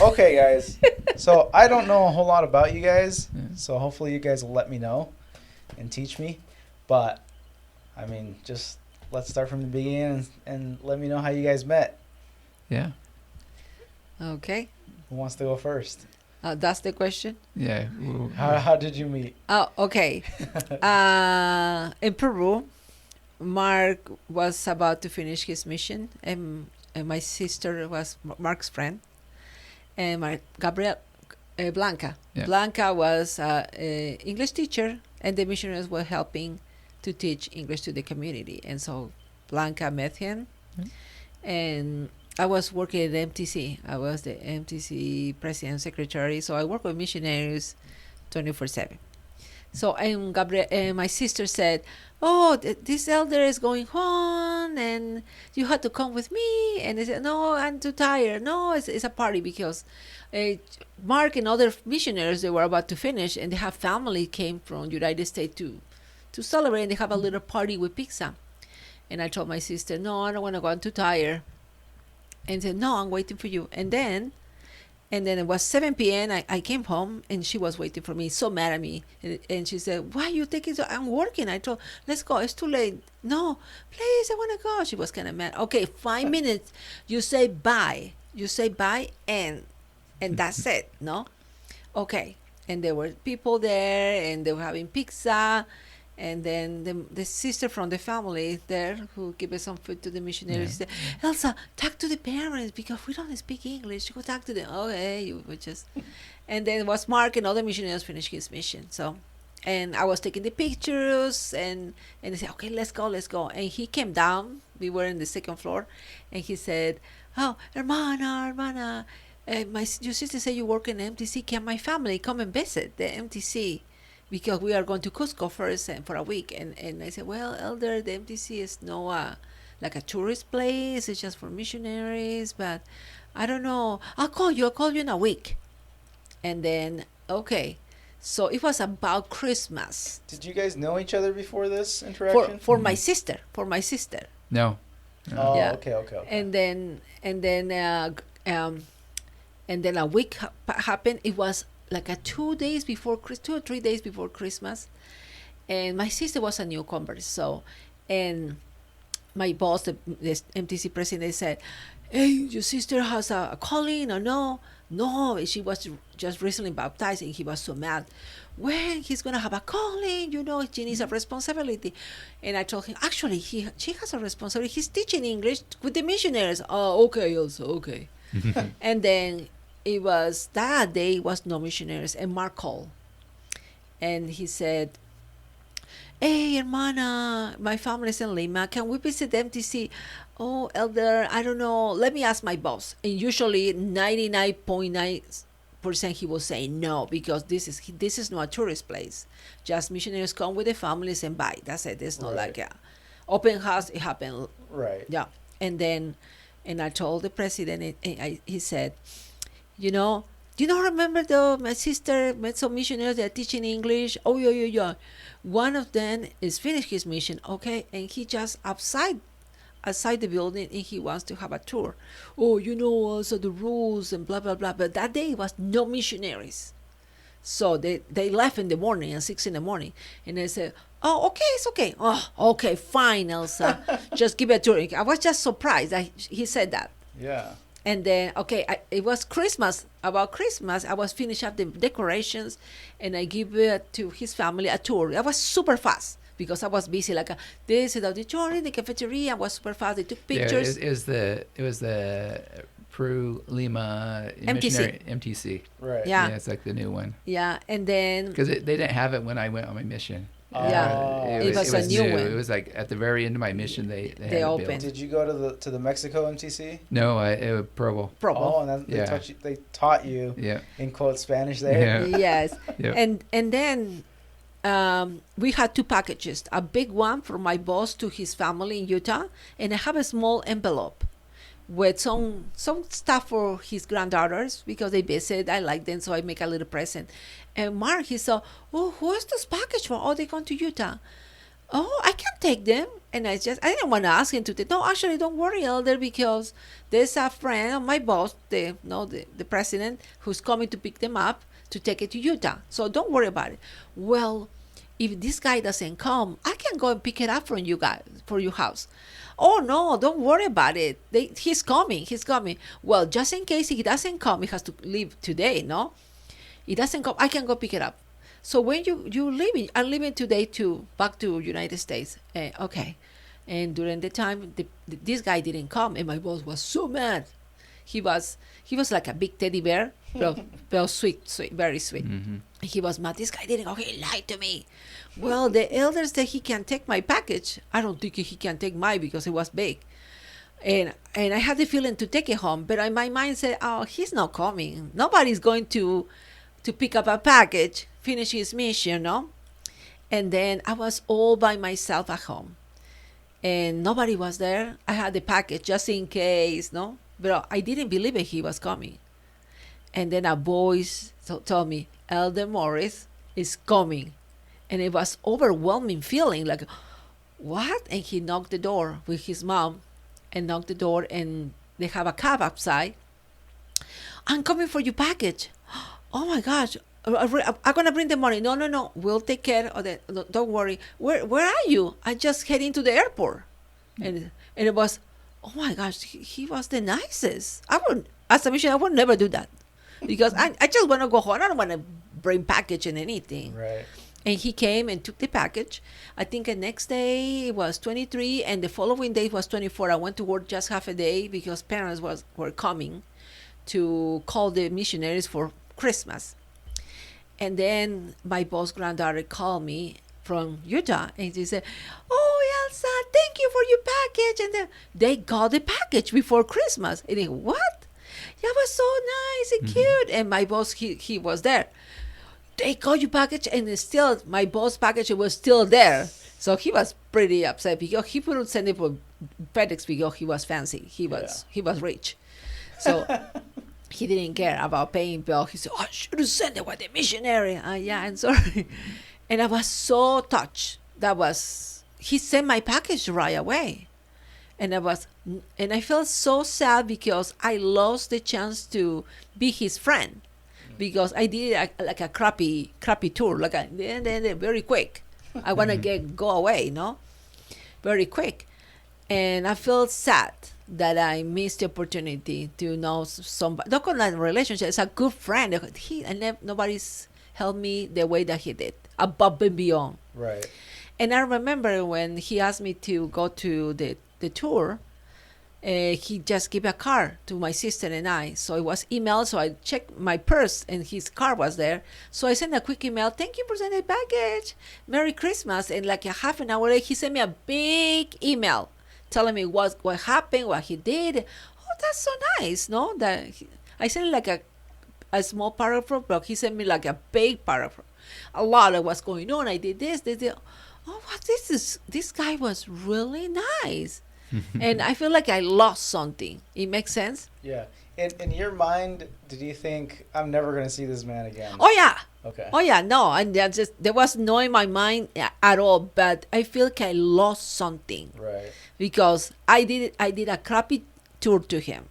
Okay, guys. So I don't know a whole lot about you guys. So hopefully you guys will let me know and teach me. But I mean, just let's start from the beginning and let me know how you guys met. Yeah. Okay. Who wants to go first? That's the question. Yeah. How did you meet? Oh, okay. In Peru, Mark was about to finish his mission, and my sister was Mark's friend, and my Gabriel Blanca. Yeah. Blanca was a English teacher, and the missionaries were helping to teach English to the community, and so Blanca met him, and I was working at the MTC. I was the MTC president secretary, so I work with missionaries 24/7. So and Gabriel, my sister said, "Oh, this elder is going home, and you had to come with me." And I said, "No, I'm too tired. No, it's a party because uh, Mark and other missionaries they were about to finish, and they have family came from United States to celebrate. And they have a little party with pizza." And I told my sister, "No, I don't want to go. I'm too tired." And said, "No, I'm waiting for you." And then it was 7 p.m. I came home and she was waiting for me, so mad at me. And she said, "Why are you taking so? I'm working." I told, "Let's go. It's too late." "No, please, I want to go." She was kind of mad. "Okay, 5 minutes. You say bye. You say bye, and that's it. No, okay." And there were people there, and they were having pizza. And then the sister from the family there who gave us some food to the missionaries said, "Elsa, talk to the parents because we don't speak English. Go talk to them." Okay, you would just. And then it was Mark and other missionaries finished his mission. So, and I was taking the pictures and they said, "Okay, let's go." And he came down. We were in the second floor, and he said, "Oh, hermana, your sister said you work in MTC. Can my family come and visit the MTC? Because we are going to Cusco first and for a week." And I said, "Well, elder, the MTC is no like a tourist place. It's just for missionaries, but I don't know. I'll call you in a week." And then, okay. So it was about Christmas. Did you guys know each other before this For interaction? for my sister. For my sister. No. Oh, Yeah. okay. And then a week happened. It was like 2 days before 2 or 3 days before Christmas, and my sister was a newcomer. So, and my boss, the MTC president, said, "Hey, your sister has a calling or no?" "No, she was just recently baptized," and he was so mad. "When he's gonna have a calling, she needs a responsibility." And I told him, "Actually, she has a responsibility. He's teaching English with the missionaries." "Oh, okay, also okay." And then it was that day was no missionaries, and Mark called and he said, "Hey, hermana, my family's in Lima. Can we visit MTC?" "Oh, elder, I don't know. Let me ask my boss." And usually 99.9% he will say no, because this is not a tourist place. Just missionaries come with their families and buy. That's it. It's not like a open house. It happened. Right. Yeah. And I told the president, and he said, "Do you not remember though? My sister met some missionaries that are teaching English. Oh, yeah. One of them is finished his mission, okay, and he just outside the building, and he wants to have a tour. Oh, also the rules and blah blah blah. But that day was no missionaries, so they left in the morning at 6 in the morning, and I said, "Oh, okay, it's okay. Oh, okay, fine, Elsa, just give it a tour." I was just surprised that he said that. Yeah. And then, okay, it was Christmas. About Christmas, I was finishing up the decorations, and I give it to his family a tour. I was super fast because I was busy. Like this is the auditorium, the cafeteria. I was super fast. They took pictures. Yeah, it was the Peru Lima MTC. MTC. Right. Yeah. Yeah, it's like the new one. Yeah, and then Because they didn't have it when I went on my mission. Yeah. It was a new one. It was like at the very end of my mission they had it opened. built. Did you go to the Mexico MTC? No, it was Provo. Provo. Oh, and then Yeah. they taught you Yeah. in quote Spanish there. Yeah. Yes. Yep. And then we had two packages, a big one from my boss to his family in Utah, and I have a small envelope with some stuff for his granddaughters because they visit. I like them, so I make a little present. And Mark, he saw, "Oh, who is this package for?" "Oh, they gone to Utah." oh, I can take them. And I didn't want to ask him to take. No, actually, don't worry, Elder, because there's a friend of my boss, the president, who's coming to pick them up to take it to Utah. So don't worry about it. Well, if this guy doesn't come, I can go and pick it up from you guys for your house. Oh no, don't worry about it. He's coming. He's coming. Well, just in case he doesn't come, he has to leave today. No, he doesn't come. I can go pick it up. So when you leaving, I'm leaving today to back to United States. Okay, and during the time this guy didn't come, and my boss was so mad. He was like a big teddy bear, but sweet, very sweet. Mm-hmm. He was mad. This guy didn't go. He lied to me. Well, the elder said he can take my package. I don't think he can take mine because it was big. And I had the feeling to take it home, but in my mind said, oh, he's not coming. Nobody's going to pick up a package, finish his mission, no? And then I was all by myself at home. And nobody was there. I had the package just in case, no? But I didn't believe it, he was coming. And then a voice told me, Elder Morris is coming. And it was overwhelming feeling like, what? And he knocked the door with his mom and knocked the door, and they have a cab outside. I'm coming for your package. Oh my gosh. I'm going to bring the money. No. We'll take care of it. Don't worry. Where are you? I just heading to the airport. And it was, oh my gosh, he was the nicest. As a missionary, I would never do that. Because I just want to go home. I don't want to bring package and anything. Right. And he came and took the package. I think the next day it was 23, and the following day was 24. I went to work just half a day because parents were coming to call the missionaries for Christmas. And then my boss granddaughter called me from Utah, and she said, oh, Elsa, thank you for your package. And then they got the package before Christmas. And I go, what? Yeah, it was so nice and cute. And my boss, he was there. They got your package, and still my boss' package was still there. So he was pretty upset because he couldn't send it for FedEx because he was fancy. He was rich. So he didn't care about paying bill. He said, oh, I should have sent it with the missionary. Yeah, I'm sorry. And I was so touched. He sent my package right away. And I felt so sad because I lost the chance to be his friend. Because I did a crappy tour, very quick. I want to go away, no? Very quick. And I felt sad that I missed the opportunity to know somebody. Not on a relationship, it's a good friend. Nobody's helped me the way that he did, above and beyond. Right. And I remember when he asked me to go to the tour, he just gave a card to my sister and I. So it was email. So I checked my purse and his card was there. So I sent a quick email. Thank you for sending the package. Merry Christmas. And like a half an hour later, he sent me a big email telling me what happened, what he did. Oh, that's so nice, no? I sent like a small paragraph, but he sent me like a big paragraph. A lot of what's going on. I did this. Oh, what this guy was really nice. And I feel like I lost something. It makes sense? Yeah. In your mind, did you think, I'm never going to see this man again? Oh, yeah. Okay. Oh, yeah. No, and there was no in my mind at all. But I feel like I lost something. Right. Because I did a crappy tour to him.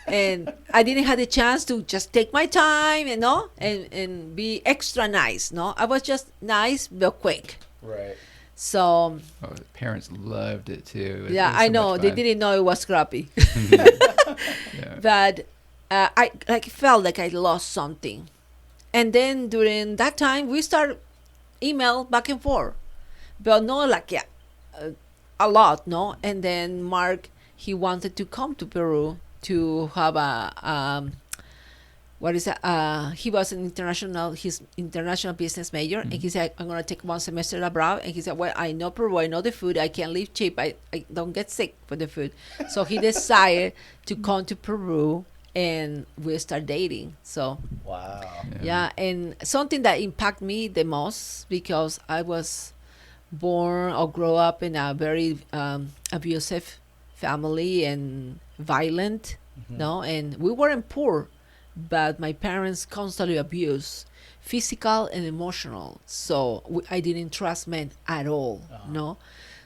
And I didn't have the chance to just take my time, and be extra nice, no? I was just nice but quick. Right. So parents loved it too. Yeah, I know. They didn't know it was crappy. Yeah. But I felt like I lost something. And then during that time, we started email back and forth. But not a lot, no? And then Marc, he wanted to come to Peru to have he was his international business major, and he said, I'm going to take 1 semester abroad. And he said, well, I know Peru, I know the food, I can live cheap, I don't get sick for the food. So he decided to come to Peru, and we start dating. So wow. Yeah, and something that impacted me the most, because I was born or grow up in a very abusive family and violent, no, and we weren't poor. but my parents constantly abuse, physical and emotional. So I didn't trust men at all. No,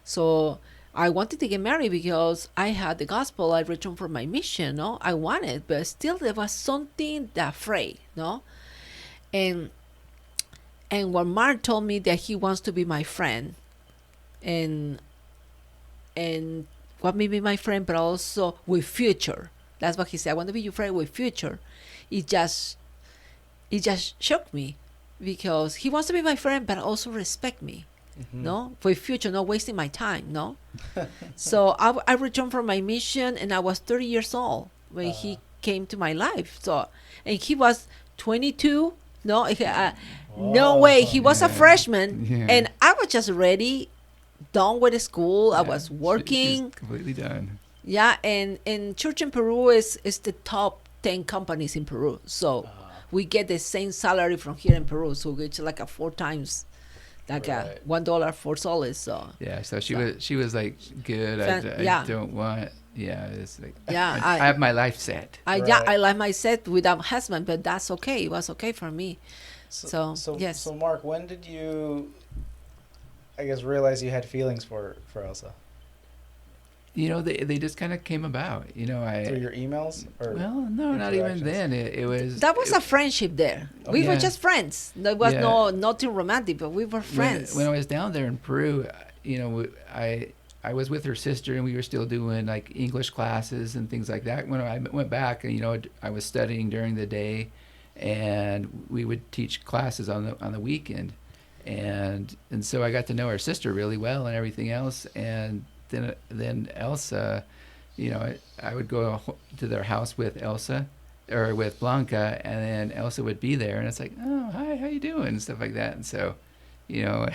so I wanted to get married because I had the gospel. I returned from my mission. No, I wanted, but still there was something that afraid. No, and when Mark told me that he wants to be my friend, and want me to be my friend, but also with future. That's what he said. I want to be your friend with future. It just shocked me because he wants to be my friend, but also respect me. No, for future, not wasting my time. No, so I returned from my mission, and I was 30 years old when he came to my life. So, and he was 22. No, no way. He was a freshman, and I was just ready, done with the school. I was working. She's completely done. Yeah, and church in Peru is the top 10 companies in Peru. So we get the same salary from here in Peru. So it's like a 4 times, like a $1 4 soles. So yeah, so she was like good. I don't want. Yeah, it's like I have my life set. I like my set without husband, but that's okay. It was okay for me. So yes. So Mark, when did you, I guess, realize you had feelings for Elsa? You know, they just kind of came about. You know, through your emails? Or well, no, not even then. It was a friendship there. We were just friends. There was nothing romantic, but we were friends. When I was down there in Peru, you know, I was with her sister, and we were still doing like English classes and things like that. When I went back, you know, I was studying during the day, and we would teach classes on the weekend, and so I got to know her sister really well and everything else. And then Elsa, you know, I would go to their house with Elsa or with Blanca, and then Elsa would be there, and it's like, oh, hi, how you doing, and stuff like that. And so, you know,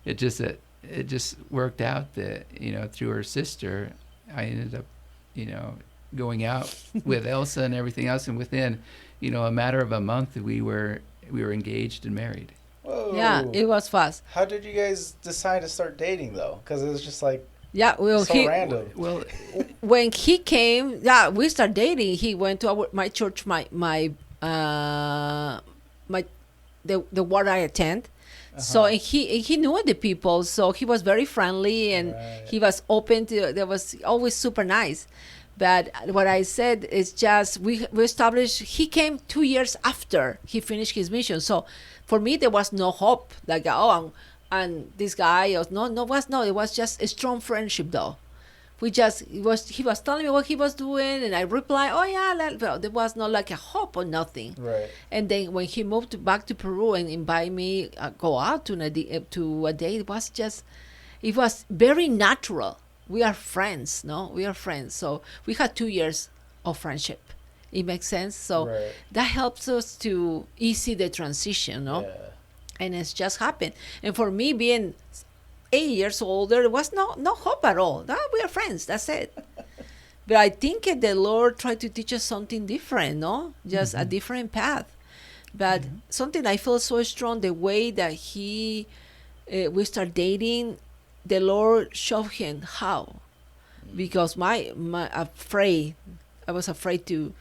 it just worked out that, you know, through her sister, I ended up, you know, going out with Elsa and everything else, and within, you know, a matter of a month, we were engaged and married. Whoa. Yeah, it was fast. How did you guys decide to start dating, though? Because it was just like so random. Well, when he came, we started dating. He went to my church, the ward I attend. So he knew the people, so he was very friendly, and he was open to. That was always super nice. But what I said is just we established. He came 2 years after he finished his mission. So for me, there was no hope. Like and this guy it was just a strong friendship though. He was telling me what he was doing, and I replied, oh yeah, well, there was not like a hope or nothing. Right. And then when he moved back to Peru and invited me go out to a date, it was very natural. We are friends, no? We are friends. So we had 2 years of friendship. It makes sense. So that helps us to easy the transition, no? Yeah. And it's just happened. And for me, being 8 years older, there was no hope at all. No, we are friends. That's it. But I think the Lord tried to teach us something different, no? Just a different path. But something I feel so strong, the way that we start dating, the Lord showed him how. Because I was afraid to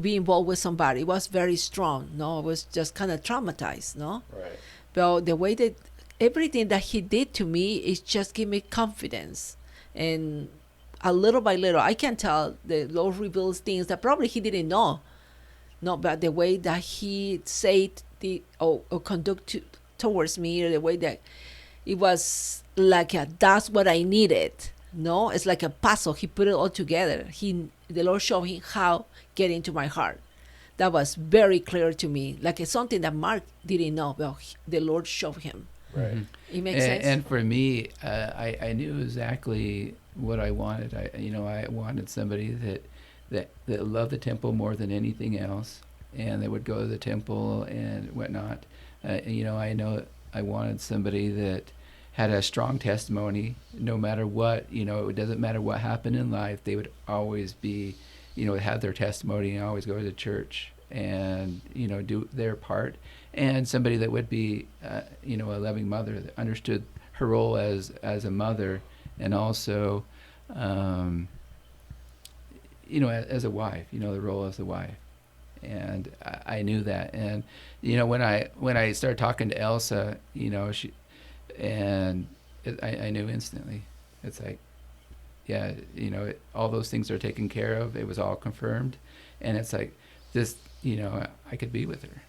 be involved with somebody. It was very strong, no? I was just kind of traumatized, no? Right. But the way that everything that he did to me is just give me confidence. And a little by little, I can tell the Lord reveals things that probably he didn't know. No, but the way that he said or conduct towards me, or the way that it was like that's what I needed. No, it's like a puzzle. He put it all together. The Lord showed him how get into my heart. That was very clear to me. Like it's something that Mark didn't know. Well, the Lord showed him. Right. It makes sense. And for me, I knew exactly what I wanted. I wanted somebody that loved the temple more than anything else, and that would go to the temple and whatnot. I know I wanted somebody that had a strong testimony, no matter what. It doesn't matter what happened in life. They would always be, have their testimony and always go to church and, do their part. And somebody that would be, a loving mother that understood her role as a mother, and also, as a wife, the role as a wife. And I knew that. And, when I started talking to Elsa, I knew instantly. It's like, yeah, all those things are taken care of. It was all confirmed. And it's like, this, I could be with her.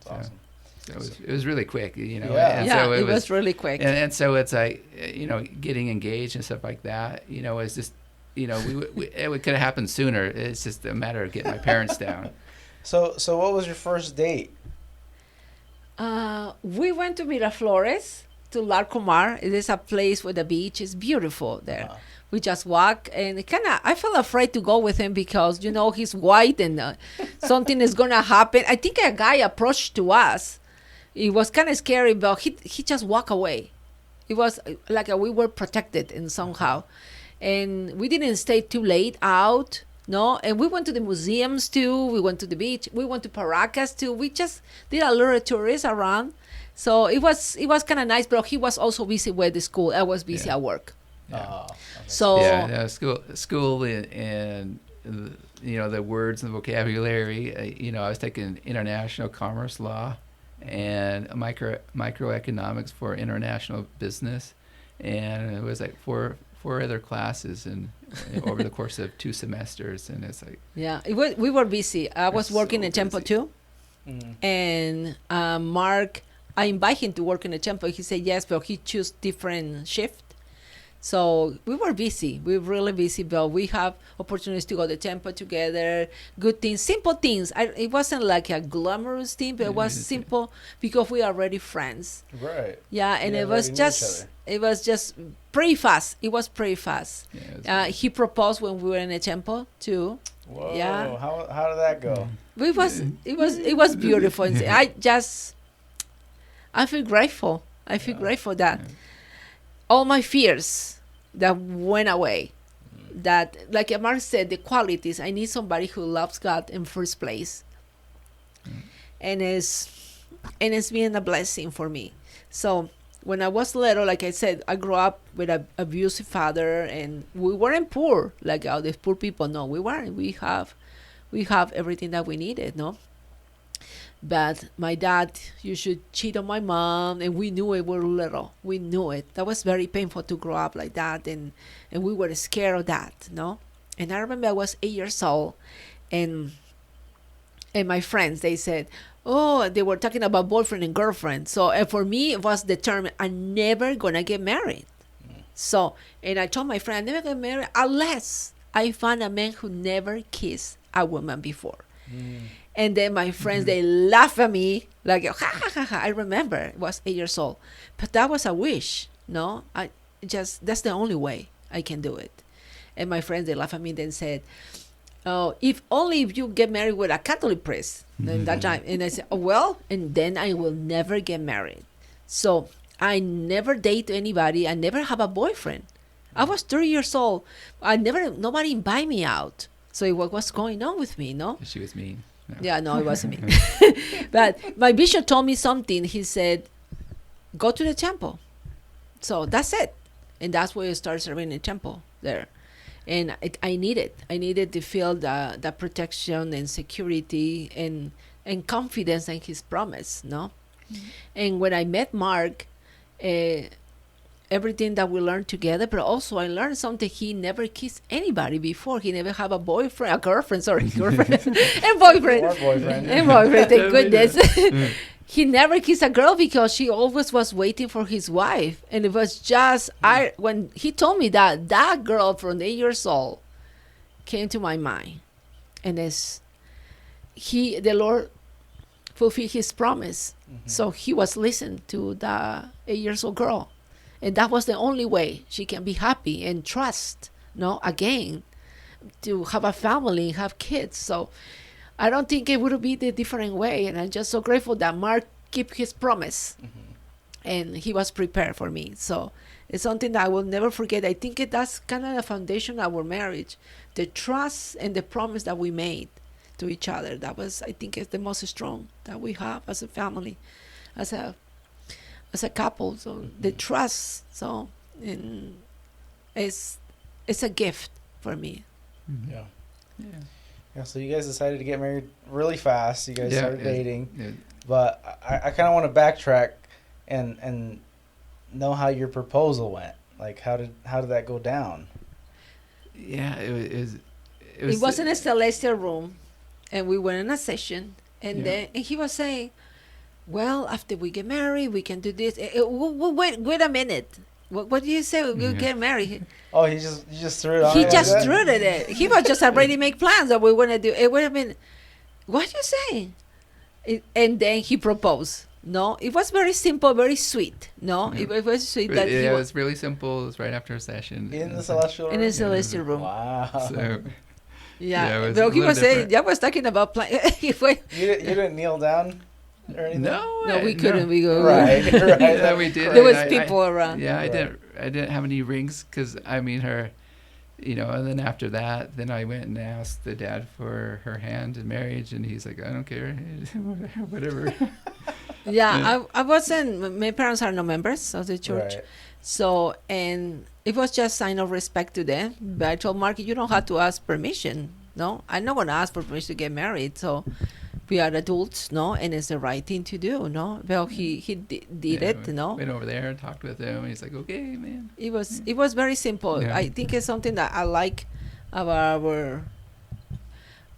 So, Awesome. So it was really quick, Yeah. And Yeah, so it was really quick. And so it's like, getting engaged and stuff like that, is just, it could have happened sooner. It's just a matter of getting my parents down. So what was your first date? We went to Miraflores, to Larcomar. It is a place with the beach. It's beautiful there. Wow. We just walk, and I felt afraid to go with him because he's white and something is gonna happen. I think a guy approached to us. It was kind of scary, but he just walked away. It was like we were protected in somehow, and we didn't stay too late out. No, and we went to the museums too. We went to the beach. We went to Paracas too. We just did a lot of tourists around, so it was kind of nice. But he was also busy with the school. I was busy at work. Yeah. Okay. So Yeah, school and the words and the vocabulary. I was taking international commerce law and microeconomics for international business, and it was like four other classes and over the course of 2 semesters, and it's like, yeah, we were busy. I was working so in Tempo busy. too, and Mark, I invited him to work in the Tempo. He said yes, but he chose different shift. So we were busy. We were really busy, but we have opportunities to go to Tempo together. Good things, simple things. It wasn't like a glamorous thing, but it was simple because we are already friends. Right. Yeah, and You it was already knew each just other. it was just pretty fast. It was pretty fast. Yeah, it was good. He proposed when we were in the Tempo too. Whoa. Yeah. How did that go? It was beautiful. And I feel grateful. I feel grateful that all my fears that went away. That, like Marc said, the qualities. I need somebody who loves God in first place, and it's been a blessing for me. So when I was little, like I said, I grew up with an abusive father, and we weren't poor like all the poor people. No, we weren't. We have everything that we needed. No. But my dad used to cheat on my mom, and we knew it. We were little. We knew it. That was very painful to grow up like that, and we were scared of that, no? And I remember I was 8 years old, and my friends, they said, oh, they were talking about boyfriend and girlfriend. So for me, it was determined I'm never going to get married. So, and I told my friend, I'm never going to get married unless I find a man who never kissed a woman before. And then my friends, they laugh at me like, ha, ha, ha, ha. I remember I was 8 years old. But that was a wish, no? That's the only way I can do it. And my friends, they laugh at me and said, oh, if you get married with a Catholic priest in that time. And I said, oh, well, and then I will never get married. So I never date anybody. I never have a boyfriend. I was 30 years old. Nobody invite me out. So what was going on with me, no? She was mean. No. Yeah, no, it wasn't me. But my bishop told me something. He said, go to the temple. So that's it. And that's where I started serving in the temple there. And I needed to feel the protection and security and confidence in his promise, no? And when I met Mark, everything that we learned together, but also I learned something. He never kissed anybody before. He never had a girlfriend, and boyfriend. Or boyfriend. And boyfriend, thank goodness. He never kissed a girl because she always was waiting for his wife. And it was just, when he told me that girl from 8 years old came to my mind. And the Lord fulfilled his promise. So he was listening to the 8 years old girl. And that was the only way she can be happy and trust, again, to have a family, have kids. So I don't think it would be the different way. And I'm just so grateful that Mark kept his promise. And he was prepared for me. So it's something that I will never forget. I think that's kind of the foundation of our marriage. The trust and the promise that we made to each other. That was, I think, is the most strong that we have as a family, as a couple. So the trust, and it's a gift for me. Yeah. Yeah. Yeah. So you guys decided to get married really fast. You guys started dating, Yeah. but I kind of want to backtrack and know how your proposal went. Like how did that go down? Yeah, It was in a celestial room, and we went in a session, and Yeah. then and he was saying, "Well, after we get married, we can do this." Wait a minute. What do you say? We'll Yeah. get married. Oh, you just threw it on. He me like just that? threw it. He was just already make plans that we want to do. It would have been, what you saying? And then he proposed. No, it was very simple, very sweet. No, Yeah. it was sweet that Yeah, he it was was really simple. It was right after a session. In the celestial room. in a celestial room. Wow. So Yeah, it was well, a he little was saying, different. I was talking about You didn't kneel down or anything. No, we couldn't. We go. Right. Right. Yeah, we did. There was I- people around. Yeah, Right. I didn't have any rings because I mean her, you know. And then after that, then I went and asked the dad for her hand in marriage, and he's like, I don't care, whatever. Yeah, I wasn't. My parents are no members of the church, Right. so and it was just sign of respect to them. But I told Mark, you don't have to ask permission. No, I'm not gonna ask for permission to get married. So we are adults, no, and it's the right thing to do, no. Well, he did Yeah, it, we no. Went over there and talked with him. And he's like, okay, man. It was very simple. Yeah. I think it's something that I like about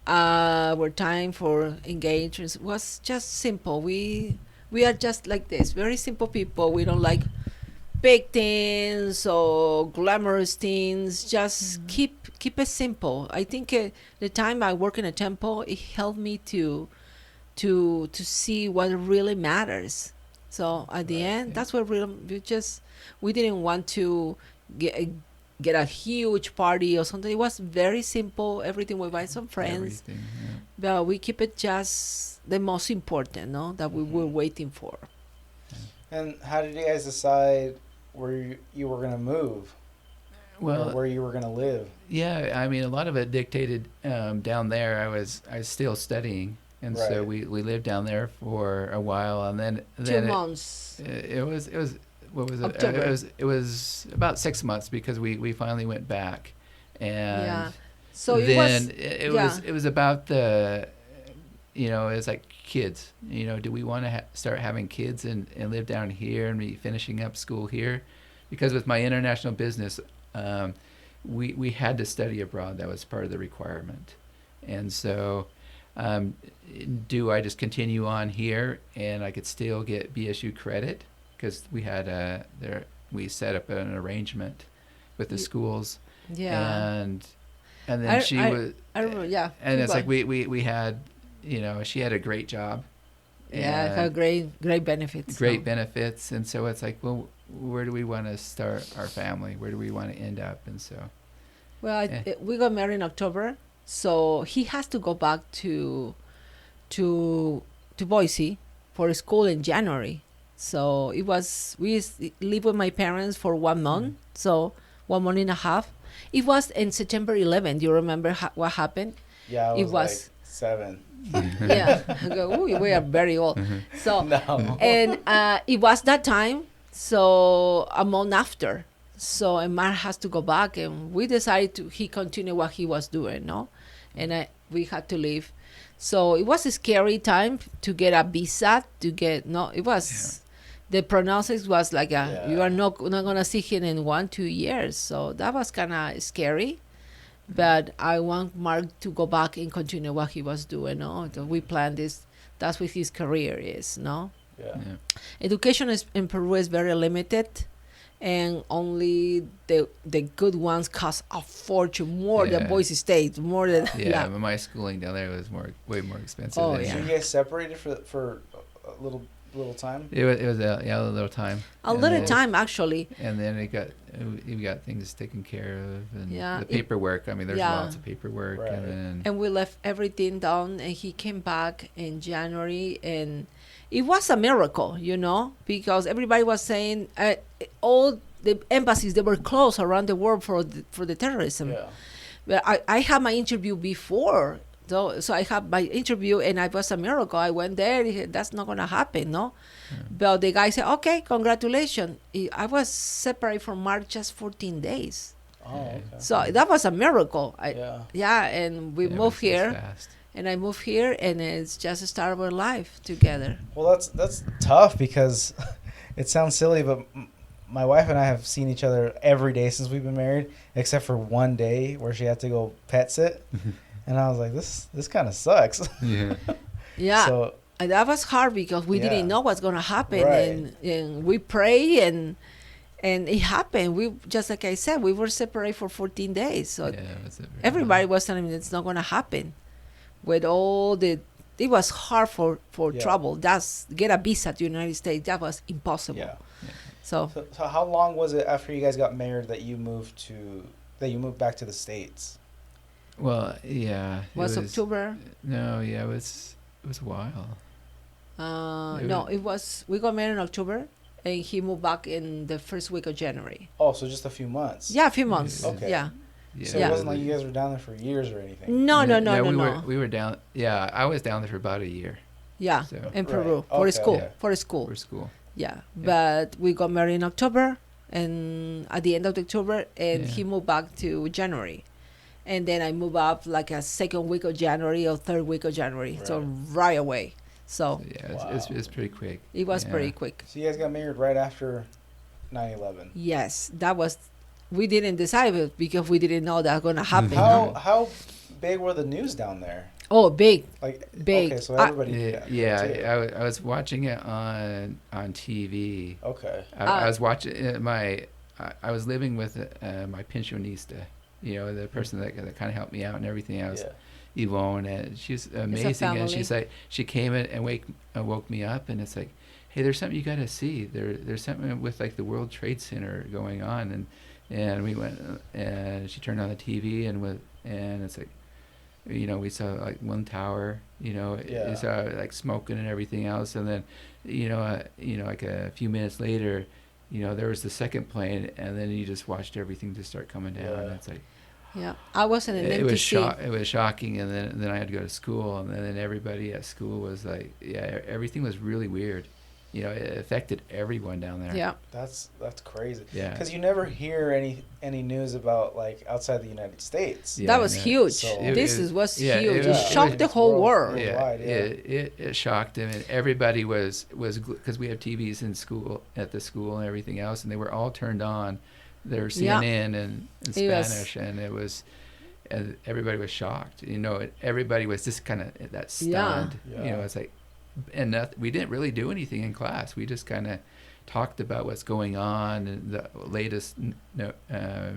our time for engagements was just simple. We are just like this, very simple people. We don't like big things or glamorous things. Just keep it simple. I think the time I work in a temple, it helped me to see what really matters. So at the end, that's what we didn't want to get a huge party or something. It was very simple. Everything, we invite some friends, Everything, yeah. but we keep it just the most important, no, that we were waiting for. And how did you guys decide where you were gonna move? Well, or where you were gonna live? yeah, I mean, a lot of it dictated down there. I was still studying, and so Right. we lived down there for a while, and then 2 months. it was what was it? October. It was about 6 months because we finally went back, and Yeah. So it then was. it was about the, you know, it's like kids. You know, do we want to start having kids and live down here and be finishing up school here? Because with my international business, we had to study abroad. That was part of the requirement, and so. Do I just continue on here and I could still get BSU credit because we had we set up an arrangement with the schools, Yeah. and then she was, I remember. Yeah. and keep it's like going. we had, you know, she had a great job, Yeah, and have great benefits. great no? benefits, and so it's like, well, where do we want to start our family? Where do we want to end up? And so Well, we got married in October, so he has to go back to Boise for school in January. So it was lived with my parents for 1 month, so 1 month and a half. It was in September 11th. Do you remember what happened? Yeah, It was was- like 7. Yeah, I go, "Ooh, we are very old. So No. and it was that time, so a month after. So and Mark has to go back, and we decided he continue what he was doing, no, and we had to leave. So it was a scary time to get a visa it was the prognosis was like you are not gonna see him in 1-2 years, so that was kind of scary. But I want Mark to go back and continue what he was doing, no. So we planned this. That's what his career is, no. Yeah. yeah. Education in Peru is very limited, and only the good ones cost a fortune, more than Yeah. Boise State, more than Yeah, but my schooling down there was way more expensive. Oh, than So yeah. you guys separated for a little time? It was a little time. a And little then- time actually. And then we got things taken care of, and Yeah, the it- paperwork. I mean, there's yeah. lots of paperwork, Right. and then And we left everything down, and he came back in January, and it was a miracle, because everybody was saying all the embassies, they were closed around the world for the terrorism. Yeah. But I had my interview before, so I had my interview, and it was a miracle. I went there. That's not gonna happen, no. But the guy said, "Okay, congratulations." I was separated from Mark just 14 days. Oh, okay. So that was a miracle. Yeah. And we Yeah, moved it was here, fast. and I moved here, and it's just started our life together. Well, that's tough because it sounds silly, but my wife and I have seen each other every day since we've been married, except for one day where she had to go pet sit, and I was like, this kind of sucks. Yeah. Yeah. So And that was hard because we Yeah. didn't know what's gonna happen, Right. and we pray, and it happened. We just like I said, we were separated for 14 days. So Yeah, it was a very everybody hard. was telling me it's not gonna happen. With all the, it was hard for Yeah. trouble. That's get a visa to the United States. That was impossible. yeah. So So how long was it after you guys got married that you moved back to the States? Well, yeah. It was October. No, yeah, it was a while. It No, was- it was, we got married in October, and he moved back in the first week of January. Oh, so just a few months. Yeah, a few months. Okay. Yeah. Yeah, So Yeah. it wasn't like you guys were down there for years or anything. No, no, Yeah, no, no, we no. we were down. Yeah, I was down there for about a year Yeah, So- in Right. Peru for Okay, school. okay. For school. for school. Yeah, but we got married in October, and at the end of October, and Yeah. he moved back to January, and then I moved up like a second week of January or third week of January, so right away. So So, yeah, Wow. it's pretty quick. it was Yeah. pretty quick. So you guys got married right after 9/11. Yes, that was. We didn't decide it because we didn't know that was gonna happen. How big were the news down there? Oh, big. Like Big. Okay, so I- everybody. Yeah, too. I was watching it on TV. Okay. I was watching I was living with my pensionista, the person that kind of helped me out and everything else, Yeah. Yvonne, and she's amazing. And family. she's like, she came in and woke me up, and it's like, hey, there's something you got to see. There's something with like the World Trade Center going on, and we went, and she turned on the TV, and it's like, we saw like one tower, Yeah. it saw like smoking and everything else, and then, like a few minutes later, there was the second plane, and then you just watched everything just start coming down. Yeah. And it's like Yeah, I was in an it was MTC. It was shocking, and then I had to go to school, and then everybody at school was like, yeah, everything was really weird. It affected everyone down there. Yeah, That's crazy. Yeah. Because you never hear any news about like outside the United States. Yeah, that was yeah. huge. So- Was yeah, huge. it It, was- shocked the whole world. Yeah. Yeah, Worldwide, it shocked him, and everybody was because we have TVs in school at the school and everything else, and they were all turned on. Their Yeah. CNN and It was- Spanish, and it was, and everybody was shocked. Everybody was just kind of that stunned. Yeah. It's like, and we didn't really do anything in class. We just kind of talked about what's going on and the latest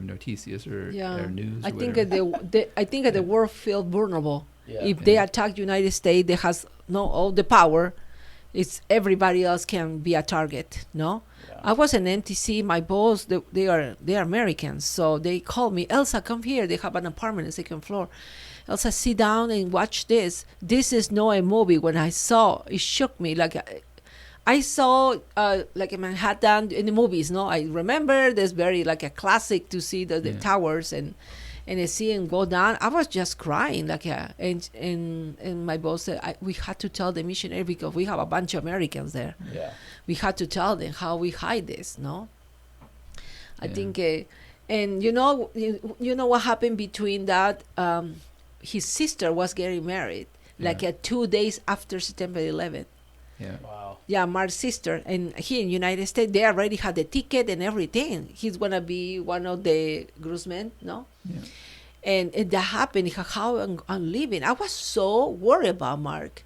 noticias or news. I or think whatever. I think the world feels vulnerable. Yeah. If they attack United States, they has no all the power. It's everybody else can be a target. No, Yeah. I was in MTC. My boss, they are Americans, so they called me. Elsa, come here. They have an apartment on the second floor. Elsa, sit down and watch this. This is not a movie. When I saw, it shook me. Like I saw like in Manhattan in the movies. No, I remember there's very like a classic to see the Yeah. towers and I see him go down. I was just crying like and my boss said we had to tell the missionary because we have a bunch of Americans there. Yeah. We had to tell them how we hide this. No, I Yeah. think and you know what happened between that. His sister was getting married like Yeah. 2 days after September 11th. Yeah. Wow. Yeah, Marc's sister, and here in United States, they already had the ticket and everything. He's gonna be one of the groomsmen, no? Yeah. And that happened. How I'm leaving. I was so worried about Mark.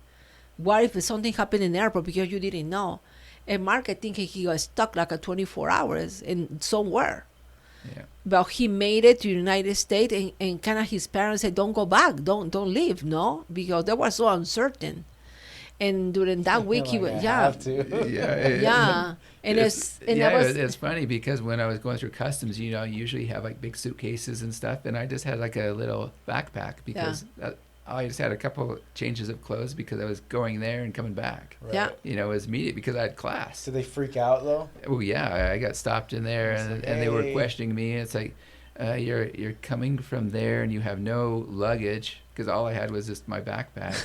What if something happened in the airport because you didn't know? And Mark, I think he got stuck like 24 hours in somewhere. Yeah. But he made it to United States, and kind of his parents said, "Don't go back, don't leave, no," because they were so uncertain. And during that week, he Like, was I have to. yeah, and it's funny because when I was going through customs, you usually have like big suitcases and stuff, and I just had like a little backpack because I just had a couple changes of clothes because I was going there and coming back. Right. Yeah. It was immediate because I had class. Did they freak out though? Oh yeah, I got stopped in there, It's and, like, and they were hey. questioning me. It's like, you're coming from there and you have no luggage because all I had was just my backpack,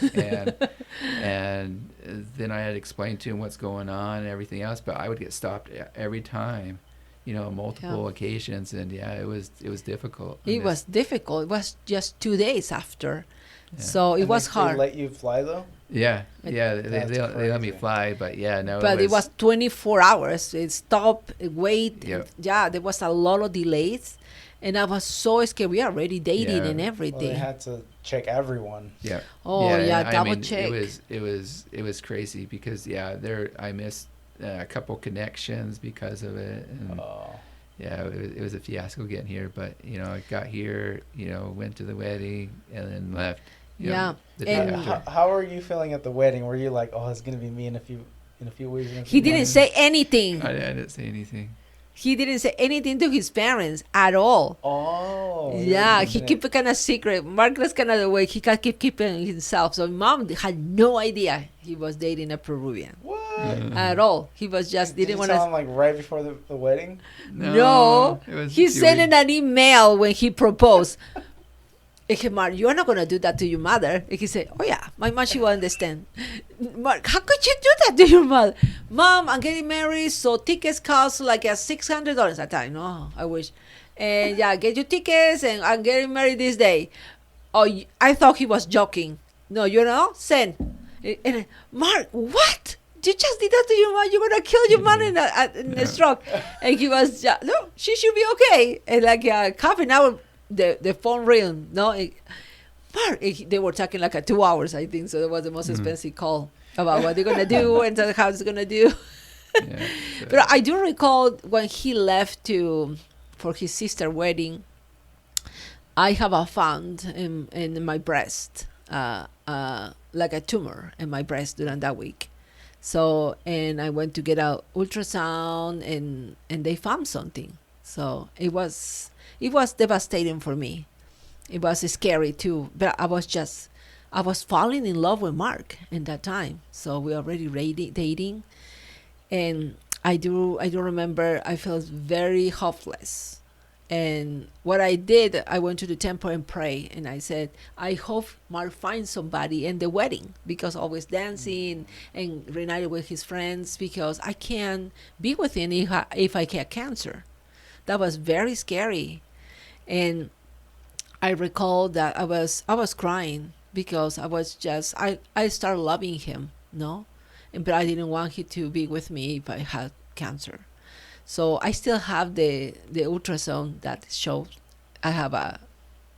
and then I had to explain to him what's going on and everything else. But I would get stopped every time, multiple occasions, and it was difficult. It was difficult. It was just 2 days after, so it And was they hard. let you fly though? Yeah, It- they let me crazy. fly, but no, But it was 24 hours. It stopped, wait. Yep. There was a lot of delays. And I was so scared. We are already dating Yeah. and Well, everything. they had to check everyone. Yeah. Oh, yeah, I double mean, check. It was crazy because I missed a couple connections because of it, and Oh. it was a fiasco getting here. But I got here, went to the wedding and then left. Yeah, the day and after. How are you feeling at the wedding? Were you like, oh, it's gonna be me in a few weeks? in a He few didn't months? say anything. I didn't say anything. He didn't say anything to his parents at all. Oh. Yeah, you're he keeping it- kept it kind of secret. Mark was kind of the way he can keep keeping himself. So mom had no idea he was dating a Peruvian What? at all. He was just Did didn't you want tell to. him like right before the wedding? No, it was he too sent weird. an email when he proposed. He said, Mark, you're not going to do that to your mother. And he said, oh, yeah, my mom, she will understand. Mark, how could you do that to your mother? Mom, I'm getting married, so tickets cost like $600 at the time. No, I wish. And get your tickets, and I'm getting married this day. Oh, I thought he was joking. No, send. And Mark, what? You just did that to your mom. You're gonna kill your mom in a stroke. And he was no, she should be okay. And like half an hour, the phone rang. No, Mark, they were talking like 2 hours, I think. So it was the most expensive call about what they're gonna do and how it's gonna do. Yeah, so- But I do recall when he left for his sister's wedding. I have a found in my breast, like a tumor in my breast during that week. So, and I went to get a ultrasound, and they found something. So it was devastating for me. It was scary too. But I was falling in love with Mark in that time. So we already dating, and I do remember I felt very hopeless. And what I did, I went to the temple and pray, and I said, I hope Mark finds somebody in the wedding, because always dancing and reunited with his friends, because I can't be with him if I get cancer. That was very scary. And I recall that I was crying because I started loving him, but I didn't want him to be with me if I had cancer. So I still have the ultrasound that shows I have a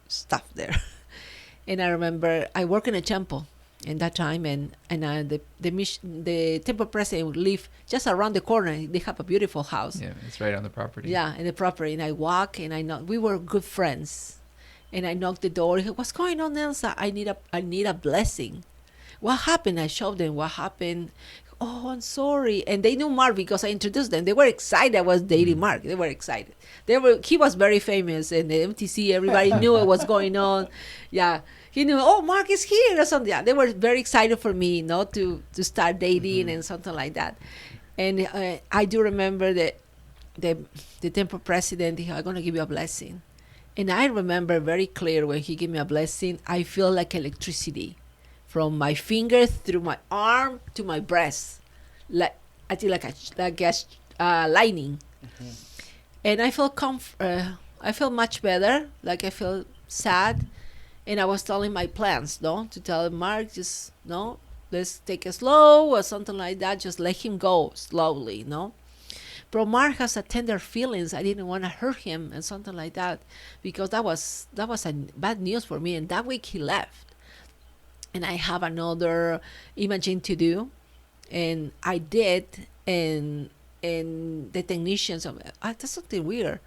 stuff there. And I remember I work in a temple in that time, and the temple president live just around the corner. They have a beautiful house. Yeah, it's right on the property. Yeah, in the property. And I walk, and I know we were good friends. And I knocked the door. He said, what's going on, Elsa? I need a blessing. What happened? I showed them what happened. Oh, I'm sorry. And they knew Mark because I introduced them. They were excited I was dating Mark. They were excited. He was very famous in the MTC. Everybody knew what was going on. Yeah. He knew, oh, Mark is here or something. Yeah, they were very excited for me, to start dating and something like that. And I do remember that the temple president, I'm going to give you a blessing. And I remember very clear when he gave me a blessing, I feel like electricity from my finger through my arm to my breast, I think like a lightning. Mm-hmm. And I felt I felt much better. Like I felt sad, and I was telling my plans, to tell Mark, just let's take it slow or something like that. Just let him go slowly, But Mark has a tender feelings. I didn't want to hurt him and something like that, because that was a bad news for me. And that week he left. And I have another imaging to do, and I did, and the technicians, that's something weird,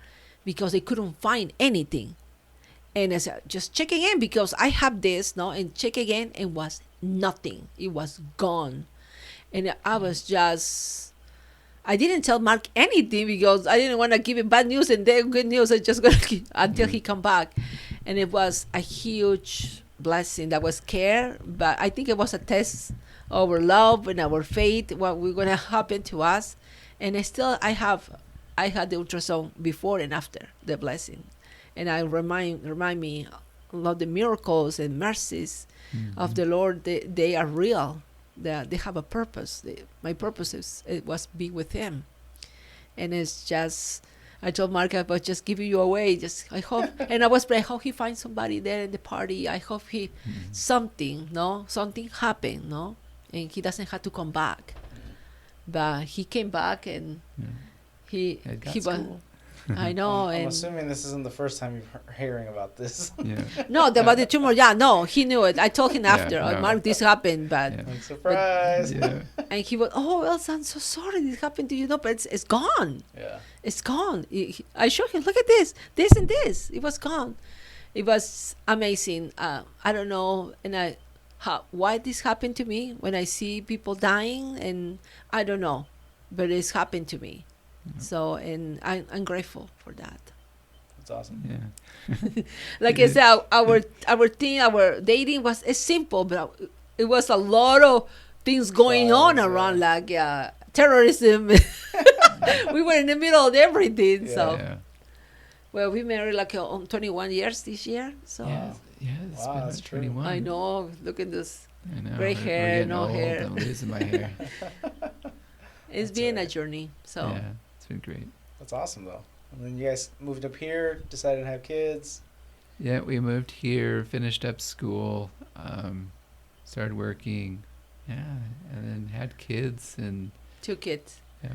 because they couldn't find anything. And I said, just check again, because I have this, and check again, and was nothing. It was gone. And I was just, I didn't tell Mark anything, because I didn't want to give him bad news and then good news. I just gonna keep until he come back. And it was a huge blessing. That was care, but I think it was a test of our love and our faith, what we're gonna happen to us. And I had the ultrasound before and after the blessing, and I remind me of the miracles and mercies of the Lord. They are real. They have a purpose. My purpose was be with Him, and it's just I told Mark I was just giving you away. Just I hope, and I was praying. I hope he finds somebody there in the party. I hope he something happened, no, and he doesn't have to come back. But he came back, and Yeah. he It got he was. school. I know, I'm and assuming this isn't the first time you're hearing about this. Yeah. no, about the tumor. Yeah, no, he knew it. I told him Yeah, after, no. Mark, this happened, but Yeah. Like, surprise. Yeah. and he was, oh, Elsa, I'm so sorry this happened to you. No, but it's gone. Yeah. It's gone. I showed him, look at this and this. It was gone. It was amazing. I don't know, and why this happened to me when I see people dying, and I don't know, but it's happened to me. So, and I'm grateful for that. That's awesome. Yeah. Like I said, our dating was simple, but it was a lot of things going on Trials, around, like terrorism. We were in the middle of everything. Yeah. So, Yeah. well, we married like on 21 years this year. So Yeah. Yeah. It's Wow, been that's like true. 21. I know. Look at this. I know. Gray We're hair, getting no old. hair. I'm losing my hair. It's That's been a alright. journey. So Yeah. It's been great. That's awesome, though. And then you guys moved up here, decided to have kids. Yeah, we moved here, finished up school, started working, yeah, and then had kids, and 2 kids. yeah,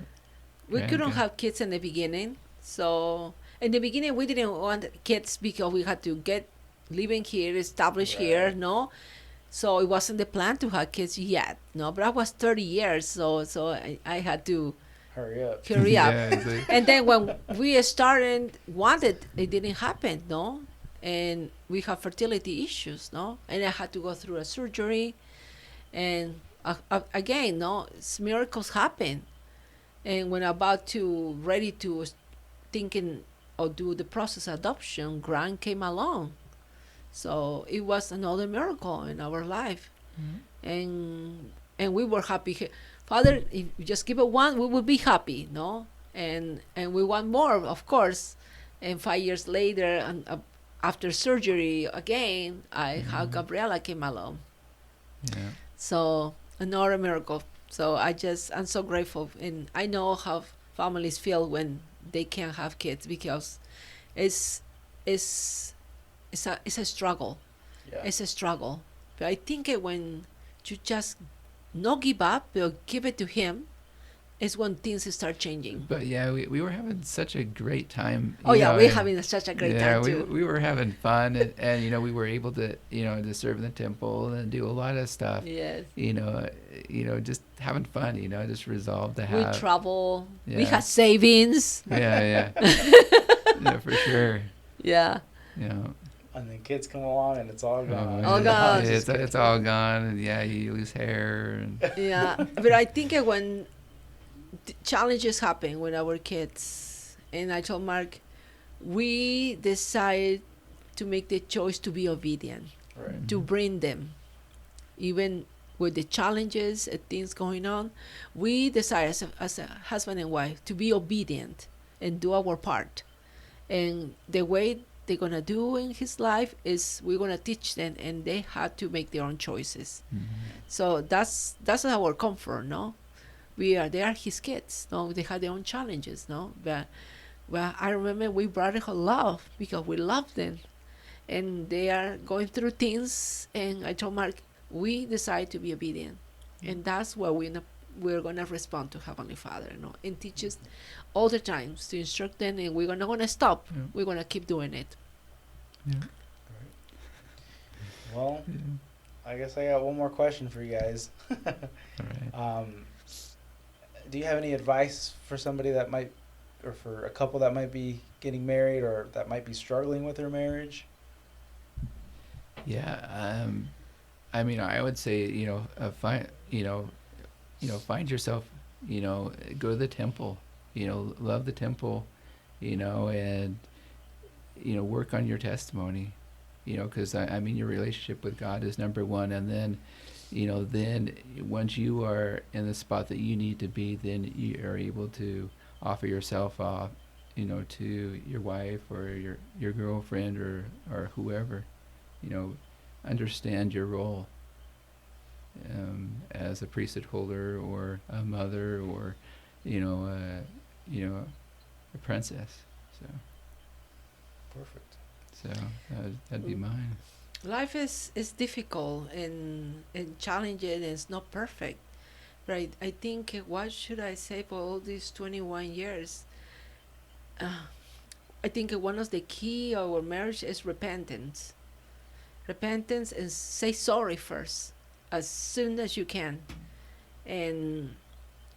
We couldn't grandkids. have kids in the beginning. So in the beginning, we didn't want kids because we had to get living here, established here, Right. no. So it wasn't the plan to have kids yet, no. But I was 30 years, so I had to Hurry up. hurry up. Yeah, it's like, And then when we started wanted, it didn't happen, no. And we have fertility issues, no. And I had to go through a surgery, and again, no, miracles happen. And when about to ready to thinking or do the process of adoption, Grant came along. So it was another miracle in our life, and we were happy. Father, if you just give it one, we will be happy, no? And we want more, of course. And 5 years later, and after surgery again, I how Gabriela came along. yeah, So another miracle. So I'm so grateful, and I know how families feel when they can't have kids, because it's it's it's a struggle. Yeah. It's a struggle. But I think when you just not give up, but give it to Him, is when things start changing. but yeah, we were having such a great time. Oh you yeah, know, we're and- having such a great yeah, time too. we were having fun, and you know, we were able to, you know, to serve in the temple and do a lot of stuff. Yes. You know, just having fun. You know, just resolved to We have. travel. We Yeah. had savings. Yeah, yeah, yeah, for sure. Yeah. You know, And then kids come along and it's all gone. All gone. It's all gone, and yeah, you lose hair, and Yeah, but I think when challenges happen with our kids, and I told Mark, we decide to make the choice to be obedient, Right. to bring them, even with the challenges and things going on. We decide as a husband and wife to be obedient and do our part. And the way they're gonna do in his life is we're gonna teach them, and they have to make their own choices. So that's our comfort, no? They are his kids, no? They have their own challenges, no? But well, I remember we brought a love because we love them, and they are going through things. And I told Mark, we decide to be obedient, and that's where we're gonna respond to Heavenly Father, no? And teach us all the times to instruct them, and we're not gonna stop. Yeah. We're gonna keep doing it. yeah, Well, yeah. I guess I got one more question for you guys. All right. Do you have any advice for somebody that might, or for a couple that might be getting married or that might be struggling with their marriage? Yeah, I mean, I would say, you know, find yourself, you know, go to the temple, you know, love the temple, you know, and you know, work on your testimony, you know, because I mean, your relationship with God is number one, and then, you know, then once you are in the spot that you need to be, then you are able to offer yourself off, you know, to your wife or your girlfriend or whoever, you know, understand your role as a priesthood holder or a mother or, you know, a princess, So, Perfect. so that'd be mine. Life is difficult and challenging, and it's not perfect. Right. I think what should I say for all these 21 years? Uh, I think one of the key of our marriage is repentance. Repentance and say sorry first, as soon as you can, and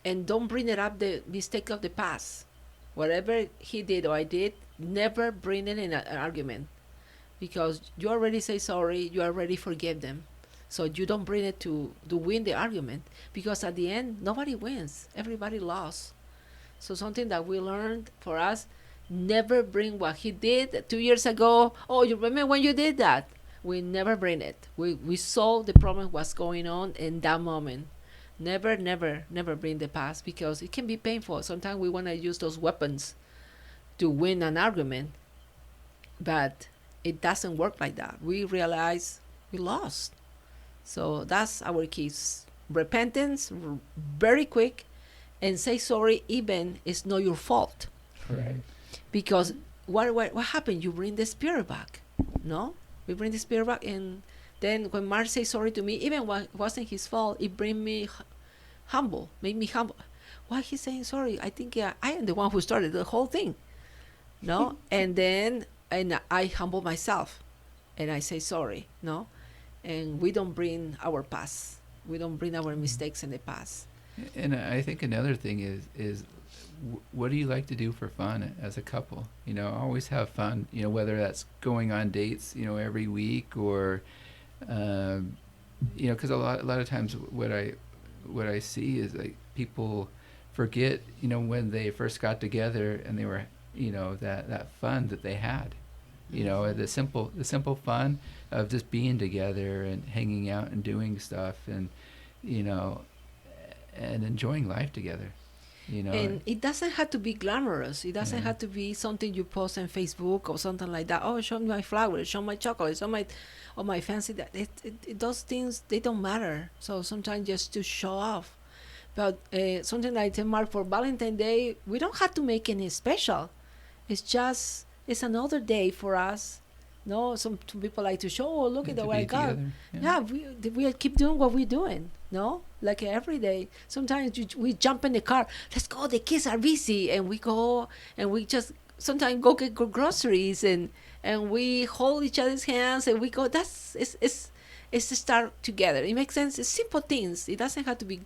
don't bring it up the mistake of the past. Whatever he did or I did, never bring it in an argument, because you already say sorry, you already forgive them. So you don't bring it to win the argument, because at the end nobody wins, everybody lost. So something that we learned for us, never bring what he did 2 years ago. Oh, you remember when you did that? We never bring it. We solve the problem what's going on in that moment. Never, never, never bring the past, because it can be painful. Sometimes we want to use those weapons to win an argument, but it doesn't work like that. We realize we lost. So that's our keys. Repentance, very quick, and say sorry even it's not your fault. Right. Because what happened? You bring the spirit back. No? We bring the spirit back, and then when Marc says sorry to me, even when it wasn't his fault, it bring me humble, made me humble. Why he's saying sorry? I think I am the one who started the whole thing. No? and I humble myself, and I say sorry. No? And we don't bring our past. We don't bring our mistakes in the past. And I think another thing is what do you like to do for fun as a couple? You know, always have fun. You know, whether that's going on dates, you know, every week, or you know, because a lot of times what I see is like people forget, you know, when they first got together and they were, you know, that fun that they had. You know, the simple fun of just being together and hanging out and doing stuff, and you know, and enjoying life together. You know, And it doesn't have to be glamorous. It doesn't Yeah. have to be something you post on Facebook or something like that. Oh, show me my flowers, show my chocolates, show my fancy. That those things, they don't matter. So sometimes just to show off. But something like the Mark, for Valentine's Day, we don't have to make any special. It's another day for us. No, some people like to show. Oh, look at to the way I be got. together. Yeah, we keep doing what we're doing. No, like every day. Sometimes we jump in the car. Let's go. The kids are busy, and we go and we just sometimes go get groceries, and we hold each other's hands, and we go. It's to start together. It makes sense. It's simple things. It doesn't have to be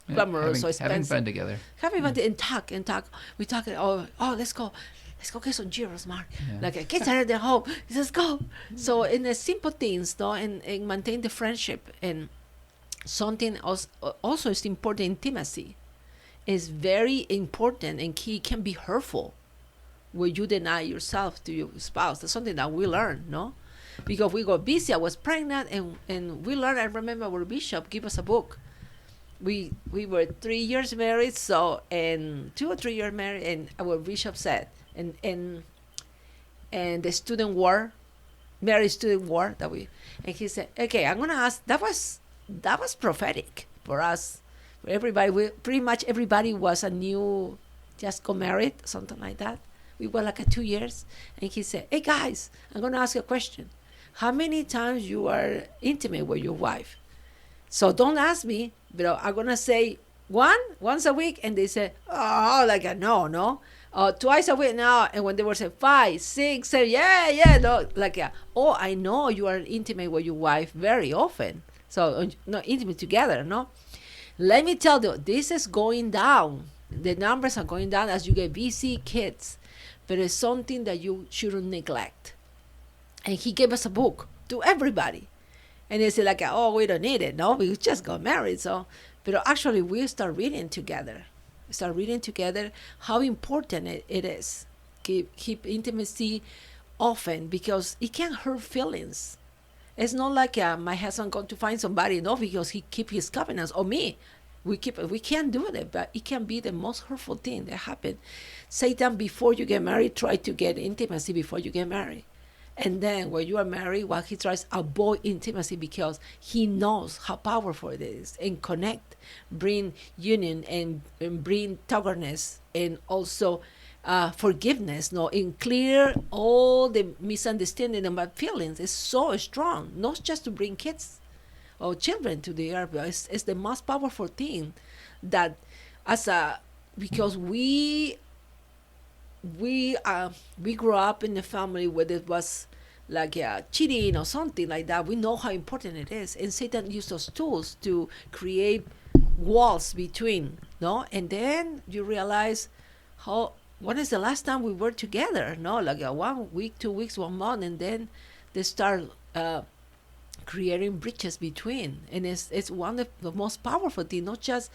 Yeah, glamorous or having expensive. fun together. Having fun and talk. We talk. Oh, let's go. Let's go get some gyros, Mark. Yeah. Like kids are at their home. Let's go. So in the simple things, though, and maintain the friendship, and something also is important. Intimacy is very important and key. Can be hurtful when you deny yourself to your spouse. That's something that we learn, no? Because we got busy. I was pregnant, and we learned. I remember our bishop gave us a book. We were 3 years married, so, and 2 or 3 years married, and our bishop said, and the student war, married student war that we, and he said, okay, I'm gonna ask. That was prophetic for us, for everybody. We pretty much everybody was a new, just got married, something like that. We were like 2 years, and he said, hey guys, I'm gonna ask you a question. How many times you are intimate with your wife? So don't ask me, but I'm gonna say once a week, and they say, oh, like no, twice a week now. And when they were saying 5, 6, 7, yeah, no, like oh, I know you are intimate with your wife very often, so not intimate together, no. Let me tell you, this is going down. The numbers are going down as you get busy, kids, but it's something that you shouldn't neglect. And he gave us a book to everybody. And they say like, oh, we don't need it. No, we just got married. So, but actually we start reading together. How important it is. Keep intimacy often, because it can hurt feelings. It's not like my husband going to find somebody, no, because he keep his covenants, or me. We can't do it, but it can be the most hurtful thing that happened. Satan, before you get married, try to get intimacy before you get married. And then when you are married, well, he tries to avoid intimacy because he knows how powerful it is, and connect, bring union, and bring togetherness, and also forgiveness, no, and clear all the misunderstanding about feelings is so strong, not just to bring kids or children to the earth, but it's the most powerful thing that as a because we grew up in a family where it was like cheating or something like that. We know how important it is, and Satan used those tools to create walls between, no, and then you realize how when is the last time we were together, no, like 1 week, 2 weeks, 1 month, and then they start creating bridges between, and it's one of the most powerful things, not just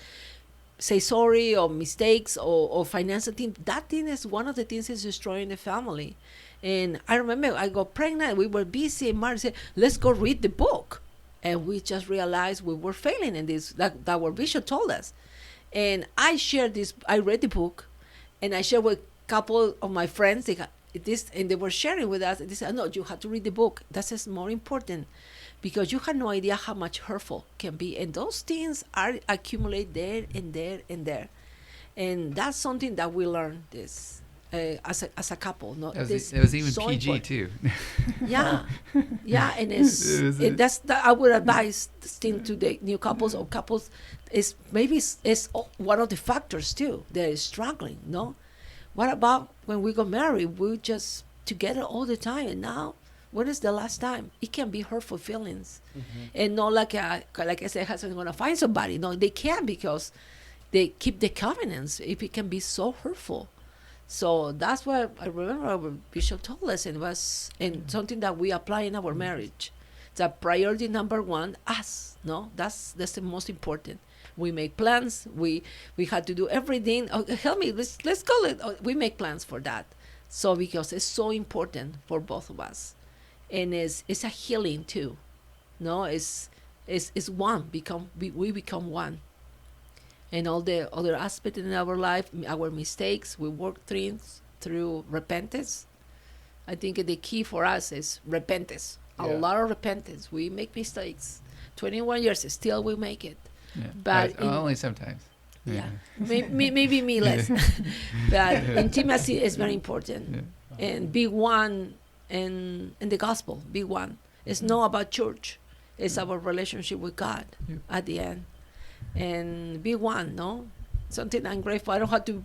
say sorry or mistakes or financial thing. That thing is one of the things that's destroying the family. And I remember I got pregnant, we were busy, and Mark said, let's go read the book. And we just realized we were failing in this, that our bishop told us. And I read the book, and I shared with a couple of my friends, and they were sharing with us, and they said, no, you have to read the book. That's more important, because you have no idea how much hurtful can be. And those things are accumulate there and there and there. And that's something that we learned this as a couple. No, it was even so PG important. too. Yeah, yeah, and I would advise this thing to the new couples or couples is maybe it's one of the factors too. They're struggling. No, what about when we got married? We just together all the time, and now when is the last time? It can be hurtful feelings, and not like I said, husband's gonna find somebody. No, they can't, because they keep the covenants. If it can be so hurtful. So that's what I remember our bishop told us, and was something that we apply in our marriage. The priority number one, us. No, that's the most important. We make plans. We had to do everything. Oh, help me. Let's call it. Oh, we make plans for that. So because it's so important for both of us, and it's a healing too. No, it's one. We become one. And all the other aspects in our life, our mistakes, we work through repentance. I think the key for us is repentance. A lot of repentance. We make mistakes. 21 years, still we make it. Yeah. But only sometimes. Yeah. Maybe me less. But intimacy is very important. Yeah. And be one in the gospel. Be one. It's not about church. It's our relationship with God at the end. And be one, no? Something I'm grateful. I don't have to,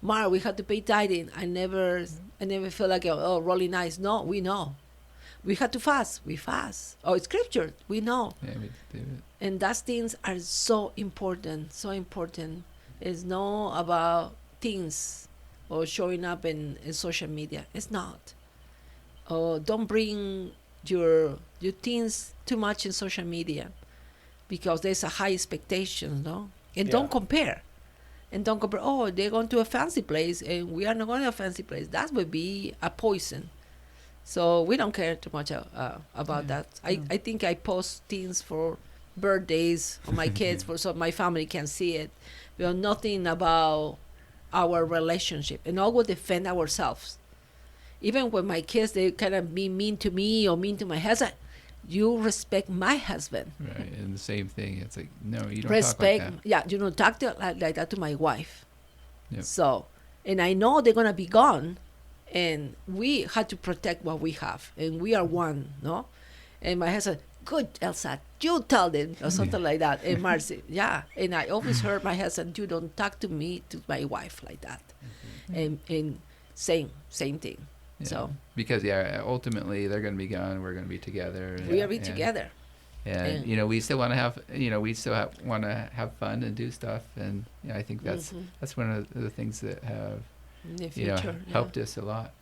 Mark, we had to pay tithing. I never feel like, oh, really nice. No, we know. We had to fast. We fast. Oh, it's scripture. We know. Yeah, we do it. And those things are so important. So important. It's not about things or showing up in social media. It's not. Oh, don't bring your things too much in social media, because there's a high expectation, no? And don't compare. And don't compare, oh, they're going to a fancy place and we are not going to a fancy place. That would be a poison. So we don't care too much about that. I think I post things for birthdays for my kids, so my family can see it. We have nothing about our relationship, and always defend ourselves. Even when my kids, they kind of be mean to me or mean to my husband, you respect my husband. Right, and the same thing. It's like, no, you don't respect, talk like that. Yeah, you don't talk like that to my wife. Yep. So, and I know they're going to be gone, and we had to protect what we have, and we are one, no? And my husband, good, Elsa, you tell them, or something like that. And Marcy, yeah. And I always heard my husband, you don't talk to me, to my wife like that. And same thing. Yeah. So because ultimately they're going to be gone, we're going to be together. We are be together. And we still want to have, want to have fun and do stuff, and I think that's one of the things that have helped us a lot.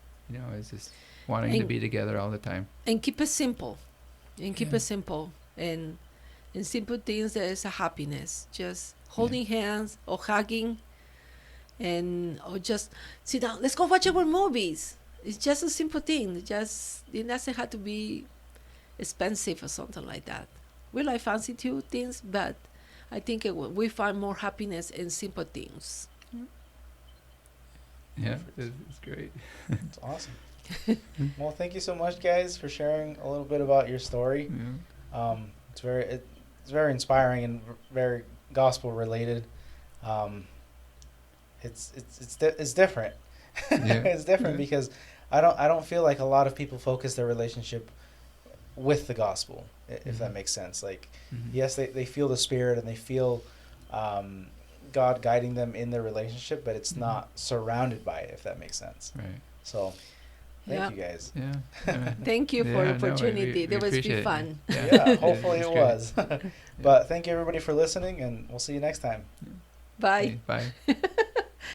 Is just wanting to be together all the time. And keep it simple, it simple, and in simple things there is a happiness. Just holding hands or hugging, or just sit down. Let's go watch our movies. It's just a simple thing. It doesn't have to be expensive or something like that. We like fancy things, but I think we find more happiness in simple things. Yeah, it's great. It's awesome. Well, thank you so much, guys, for sharing a little bit about your story. Yeah. It's very inspiring and very gospel related. It's different. It's different because I don't feel like a lot of people focus their relationship with the gospel, if that makes sense. Like, yes, they feel the Spirit and they feel God guiding them in their relationship, but it's not surrounded by it, if that makes sense. Right. So, thank you guys. Yeah. Thank you for the opportunity. That was be fun. Yeah, hopefully it was. But thank you everybody for listening, and we'll see you next time. Bye. Bye.